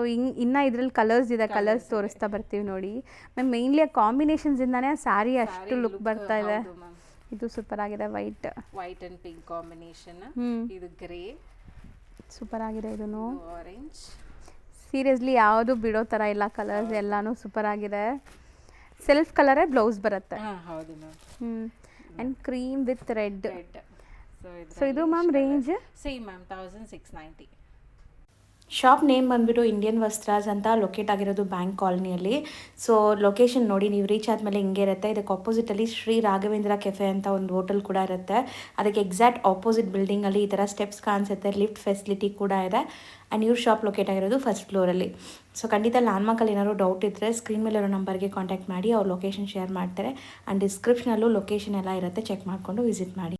ಇನ್ನು ಇದ್ರಲ್ಲಿ ಕಲರ್ಸ್ ಇದೆ, ಕಲರ್ಸ್ ತೋರಿಸ್ತಾ ಬರ್ತೀವಿ ನೋಡಿ ಮ್ಯಾಮ್. ಮೇನ್ಲಿ ಆ ಕಾಂಬಿನೇಷನ್ಸಿಂದಾನೇ ಸ್ಯಾರಿ ಅಷ್ಟು ಲುಕ್ ಬರ್ತಾ ಇದೆ. ಇದು ಸೂಪರ್ ಆಗಿದೆ, ವೈಟ್ ಆ್ಯಂಡ್ ಪಿಂಕ್ ಕಾಂಬಿನೇಷನ್. ಇದು ಗ್ರೇ ಸೂಪರ್ ಆಗಿದೆ. ಇದನ್ನು ಆರೆಂಜ್ ಸೀರಿಯಸ್ಲಿ ಯಾವುದು ಬಿಡೋ ಥರ ಇಲ್ಲ, ಕಲರ್ಸ್ ಎಲ್ಲಾನು ಸೂಪರ್ ಆಗಿದೆ. ಸೆಲ್ಫ್ ಕಲರೇ ಬ್ಲೌಸ್ ಬರುತ್ತೆ. ಹೌದು ma'am. And cream with red. So ಇದು ma'am range same ma'am 1690. Shop name ಬಂದುಬಿಟ್ಟು ಇಂಡಿಯನ್ ವಸ್ತ್ರಾಸ್ ಅಂತ ಲೊಕೇಟ್ ಆಗಿರೋದು ಬ್ಯಾಂಕ್ ಕಾಲನಿಯಲ್ಲಿ. ಸೊ ಲೊಕೇಶನ್ ನೋಡಿ, ನೀವು ರೀಚ್ ಆದಮೇಲೆ ಹಿಂಗೆ ಇರುತ್ತೆ. ಇದಕ್ಕೆ ಆಪೋಸಿಟಲ್ಲಿ ಶ್ರೀ ರಾಘವೇಂದ್ರ ಕೆಫೆ ಅಂತ ಒಂದು ಹೋಟೆಲ್ ಕೂಡ ಇರುತ್ತೆ. ಅದಕ್ಕೆ ಎಕ್ಸಾಕ್ಟ್ ಆಪೋಸಿಟ್ ಬಿಲ್ಡಿಂಗಲ್ಲಿ ಈ ಥರ ಸ್ಟೆಪ್ಸ್ ಕಾಣಿಸುತ್ತೆ, ಲಿಫ್ಟ್ ಫೆಸಿಲಿಟಿ ಕೂಡ ಇದೆ. ಆ್ಯಂಡ್ ಇವ್ರ ಶಾಪ್ ಲೊಕೇಟ್ ಆಗಿರೋದು ಫಸ್ಟ್ ಫ್ಲೋರಲ್ಲಿ. ಸೊ ಖಂಡಿತ ಲ್ಯಾಂಡ್ಮಾರ್ಕಲ್ಲಿ ಏನಾದ್ರು ಡೌಟ್ ಇದ್ದರೆ ಸ್ಕ್ರೀನ್ ಮೇಲೆ ಇರೋ ನಂಬರ್ಗೆ ಕಾಂಟ್ಯಾಕ್ಟ್ ಮಾಡಿ, ಅವ್ರು ಲೊಕೇಶನ್ ಶೇರ್ ಮಾಡ್ತಾರೆ. ಆ್ಯಂಡ್ ಡಿಸ್ಕ್ರಿಪ್ಷನಲ್ಲೂ ಲೊಕೇಶನ್ ಎಲ್ಲ ಇರುತ್ತೆ, ಚೆಕ್ ಮಾಡಿಕೊಂಡು ವಿಸಿಟ್ ಮಾಡಿ.